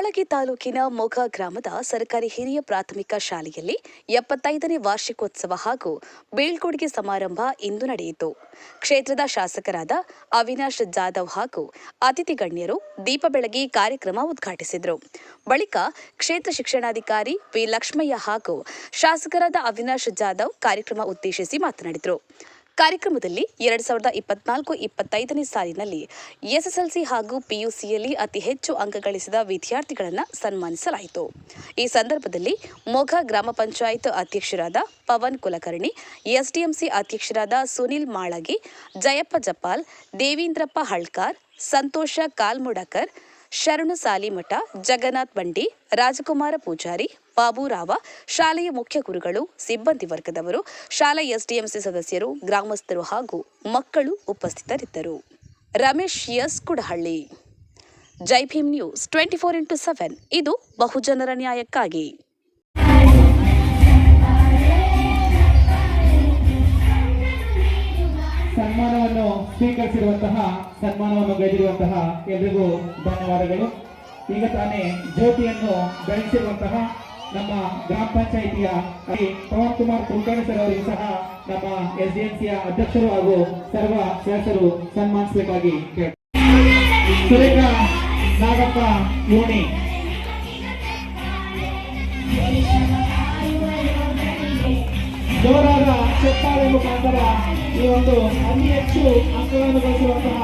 ಬೀಳಗಿ ತಾಲೂಕಿನ ಮೊಘ ಗ್ರಾಮದ ಸರ್ಕಾರಿ ಹಿರಿಯ ಪ್ರಾಥಮಿಕ ಶಾಲೆಯಲ್ಲಿ 75ನೇ ವಾರ್ಷಿಕೋತ್ಸವ ಹಾಗೂ ಬೀಳ್ಕೊಡುಗೆ ಸಮಾರಂಭ ಇಂದು ನಡೆಯಿತು. ಕ್ಷೇತ್ರದ ಶಾಸಕರಾದ ಅವಿನಾಶ್ ಜಾಧವ್ ಹಾಗೂ ಅತಿಥಿ ಗಣ್ಯರು ದೀಪ ಬೆಳಗಿ ಕಾರ್ಯಕ್ರಮ ಉದ್ಘಾಟಿಸಿದರು. ಬಳಿಕ ಕ್ಷೇತ್ರ ಶಿಕ್ಷಣಾಧಿಕಾರಿ ವಿ ಲಕ್ಷ್ಮಯ್ಯ ಹಾಗೂ ಶಾಸಕರಾದ ಅವಿನಾಶ್ ಜಾಧವ್ ಕಾರ್ಯಕ್ರಮ ಉದ್ದೇಶಿಸಿ ಮಾತನಾಡಿದರು. ಕಾರ್ಯಕ್ರಮದಲ್ಲಿ 2024-25ನೇ ಸಾಲಿನಲ್ಲಿ ಎಸ್ಎಸ್ಎಲ್ಸಿ ಹಾಗೂ ಪಿಯುಸಿಯಲ್ಲಿ ಅತಿ ಹೆಚ್ಚು ಅಂಕ ಗಳಿಸಿದ ವಿದ್ಯಾರ್ಥಿಗಳನ್ನು ಸನ್ಮಾನಿಸಲಾಯಿತು. ಈ ಸಂದರ್ಭದಲ್ಲಿ ಮೊಘ ಗ್ರಾಮ ಪಂಚಾಯತ್ ಅಧ್ಯಕ್ಷರಾದ ಪವನ್ ಕುಲಕರ್ಣಿ, ಎಸ್ಡಿಎಂಸಿ ಅಧ್ಯಕ್ಷರಾದ ಸುನಿಲ್ ಮಾಳಗಿ, ಜಯಪ್ಪ ಜಪಾಲ್, ದೇವೀಂದ್ರಪ್ಪ ಹಳ್ಕಾರ್, ಸಂತೋಷ ಕಾಲ್ಮುಡಕರ್, ಶರಣು ಸಾಲಿಮಠ, ಜಗನ್ನಾಥ್ ಬಂಡಿ, ರಾಜಕುಮಾರ ಪೂಜಾರಿ, ಬಾಬುರಾವ, ಶಾಲೆಯ ಮುಖ್ಯ ಗುರುಗಳು, ಸಿಬ್ಬಂದಿ ವರ್ಗದವರು, ಶಾಲಾ ಎಸ್ಡಿಎಂಸಿ ಸದಸ್ಯರು, ಗ್ರಾಮಸ್ಥರು ಹಾಗೂ ಮಕ್ಕಳು ಉಪಸ್ಥಿತರಿದ್ದರು. ರಮೇಶ್ ಎಸ್ ಕುಡಹಳ್ಳಿ, ಜೈ ಭೀಮ್ ನ್ಯೂಸ್ 24x7, ಇದು ಬಹುಜನರ ನ್ಯಾಯಕ್ಕಾಗಿ. ಸನ್ಮಾನವನ್ನು ಸ್ವೀಕರಿಸಿರುವಂತಹ ಸನ್ಮಾನವನ್ನು ಗೈದಿರುವಂತಹ ಎಲ್ರಿಗೂ ಧನ್ಯವಾದಗಳು. ಈಗ ತಾನೇ ಜ್ಯೋತಿಯನ್ನು ಬೆಳೆಸಿರುವಂತಹ ನಮ್ಮ ಗ್ರಾಮ ಪಂಚಾಯಿತಿಯ ಪವನ್ ಕುಮಾರ್ ಕುಲಕರ್ಣಿ ಸರ್ ಅವರಿಗೂ ಸಹ ನಮ್ಮ ಎಸ್ಡಿಎಂಸಿಯ ಅಧ್ಯಕ್ಷರು ಹಾಗೂ ಸರ್ವ ಸದಸ್ಯರು ಸನ್ಮಾನಿಸಬೇಕಾಗಿ ಸುರೇಖ ನಾಗಪ್ಪ ಓಣಿ. ಜೋರಾದ ಚಪ್ಪಾಳೆ ಮುಖಾಂತರ ಈ ಒಂದು ಅತಿ ಹೆಚ್ಚು ಅಂಕಗಳನ್ನು ಗಳಿಸಿರುವಂತಹ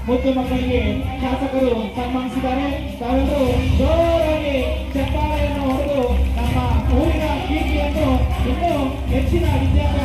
ಮುದ್ದು ಮಕ್ಕಳಿಗೆ ಶಾಸಕರು ಸನ್ಮಾನಿಸಿದ್ದಾರೆ. ತಾವೆಲ್ಲರೂ ಜೋರಾಗಿ ಚಪ್ಪಾಳೆಯನ್ನು ಹೊಡೆದು ನಮ್ಮ ಊರಿನ ಕೀರ್ತಿಯನ್ನು ಇನ್ನೂ ಹೆಚ್ಚಿನ ವಿದ್ಯಾಭ್ಯಾಸ